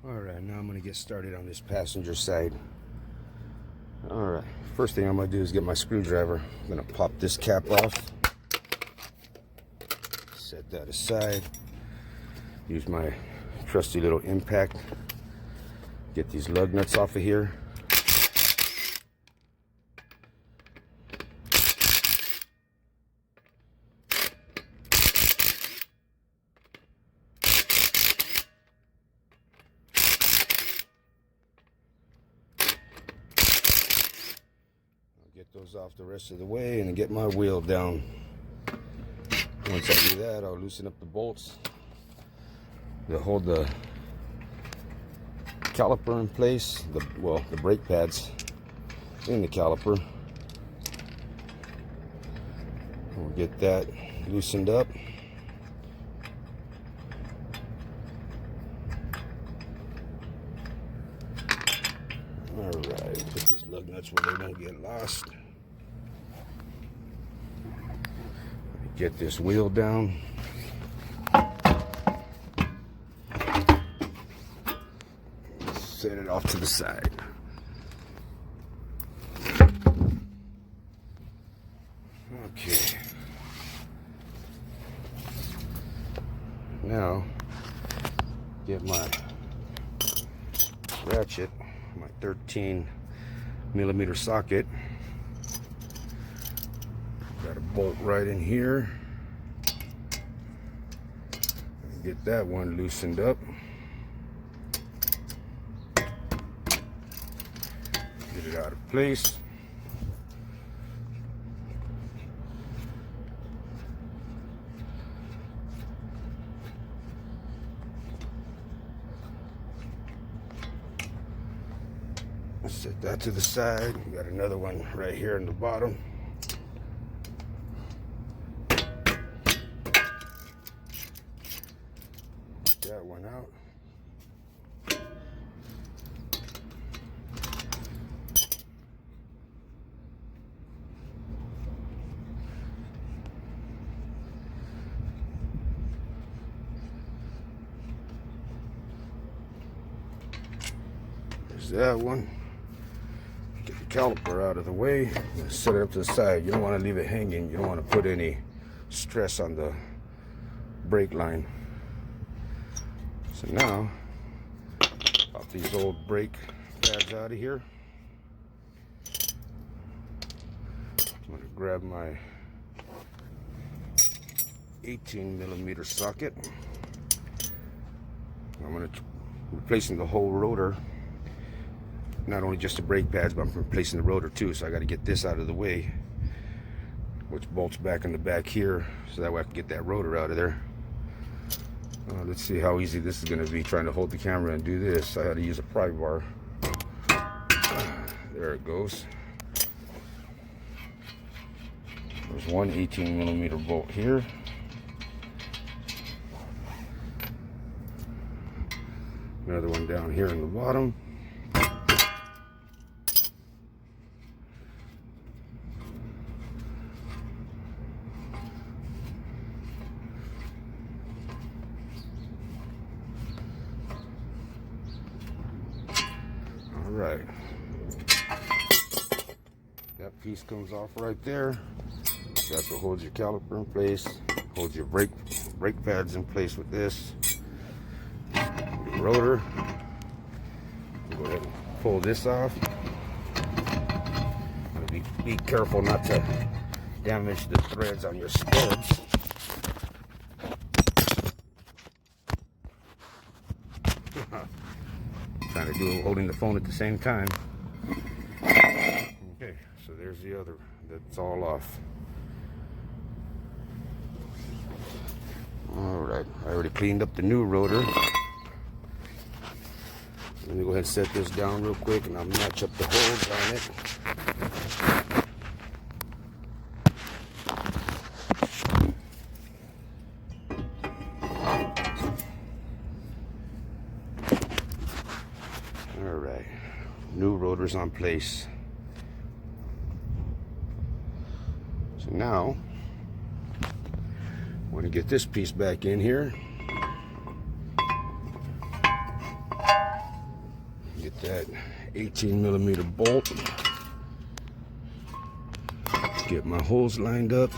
Alright, now I'm going to get started on this passenger side. Alright, first thing I'm going to do is get my screwdriver. I'm going to pop this cap off. Set that aside. Use my trusty little impact. Get these lug nuts off of here. Get those off the rest of the way and get my wheel down. Once I do that, I'll loosen up the bolts that hold the caliper in place, the brake pads in the caliper. We'll get that loosened up. Alright, put these lug nuts where they don't get lost. Get this wheel down. Set it off to the side. Okay. Now, get my ratchet, my 13mm socket. Got a bolt right in here. Get that one loosened up. Get it out of place. Set that to the side. We got another one right here in the bottom. Get that one out. There's that one. Get the caliper out of the way. Set it up to the side. You don't want to leave it hanging. You don't want to put any stress on the brake line. So now, pop these old brake pads out of here. I'm going to grab my 18mm socket. I'm going to replacing the whole rotor. Not only just the brake pads, but I'm replacing the rotor too. So I got to get this out of the way, which bolts back in the back here, so that way I can get that rotor out of there. Let's see how easy this is going to be trying to hold the camera and do this. I had to use a pry bar. There it goes. There's one 18mm bolt here. Another one down here in the bottom. Right, that piece comes off right there. That's what holds your caliper in place, holds your brake pads in place with this. Your rotor. Go ahead and pull this off. Be careful not to damage the threads on your studs. Trying to do holding the phone at the same time. Okay, so there's the other. That's all off. Alright, I already cleaned up the new rotor. Let me go ahead and set this down real quick and I'll match up the holes on it. Alright, new rotor's on place. So now, I'm going to get this piece back in here. Get that 18mm bolt. Get my holes lined up.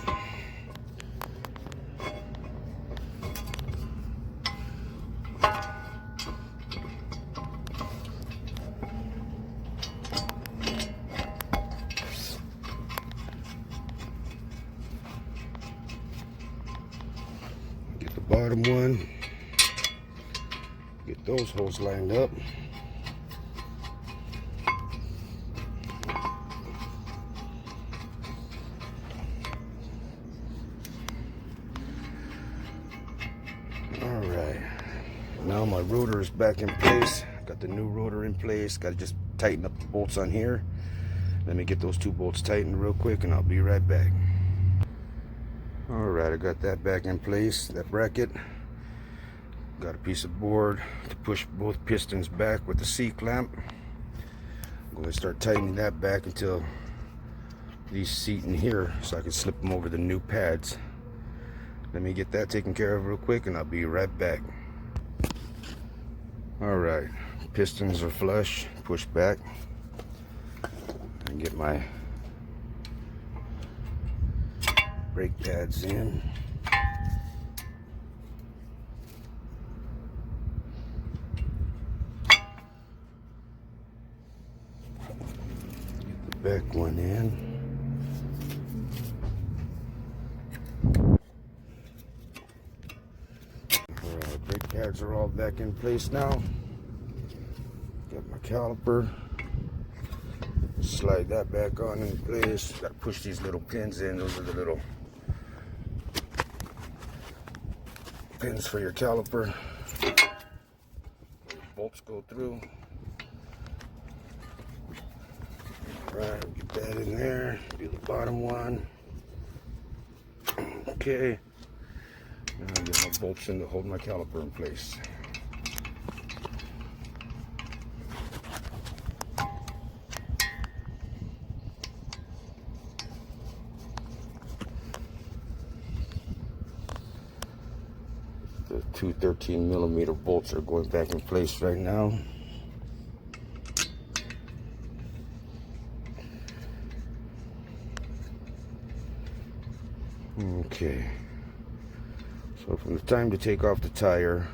Get the bottom one. Get those holes lined up. Alright, now my rotor is back in place. Got the new rotor in place. Got to just tighten up the bolts on here. Let me get those two bolts tightened real quick and I'll be right back. Alright, I got that back in place, that bracket. Got a piece of board to push both pistons back with the C-clamp. I'm going to start tightening that back until these seat in here so I can slip them over the new pads. Let me get that taken care of real quick and I'll be right back. Alright, pistons are flush, push back. And get my brake pads in. Get the back one in. Alright, brake pads are all back in place now. Got my caliper. Slide that back on in place. Got to push these little pins in. Those are the little pins for your caliper. Bolts go through. Right, get that in there. Do the bottom one. Okay. Now I get my bolts in to hold my caliper in place. The two 13mm bolts are going back in place right now. Okay, so from the time to take off the tire,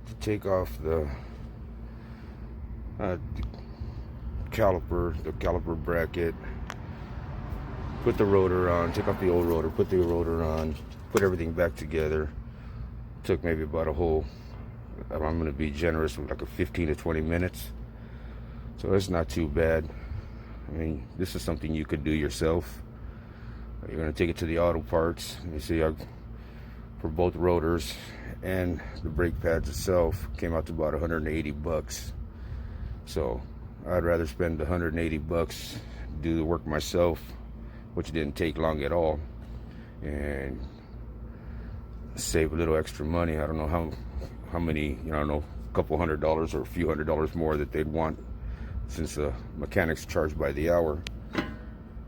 to take off the caliper bracket, put the rotor on, take off the old rotor, put the rotor on, put everything back together, took maybe about a whole, I'm going to be generous with like a 15 to 20 minutes. So it's not too bad. I mean, this is something you could do yourself. You're going to take it to the auto parts. You see, for both rotors and the brake pads itself, came out to about 180 bucks. So I'd rather spend 180 bucks, do the work myself, which didn't take long at all, and save a little extra money. I don't know how many, I don't know, a couple $100 or a few $100 more that they'd want, since the mechanics charge by the hour.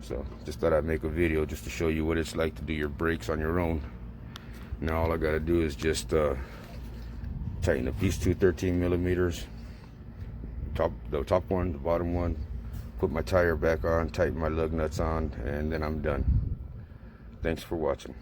So just thought I'd make a video just to show you what it's like to do your brakes on your own. Now all I gotta do is just tighten up these two 13mm, the top one, the bottom one, put my tire back on, tighten my lug nuts on, and then I'm done. Thanks for watching.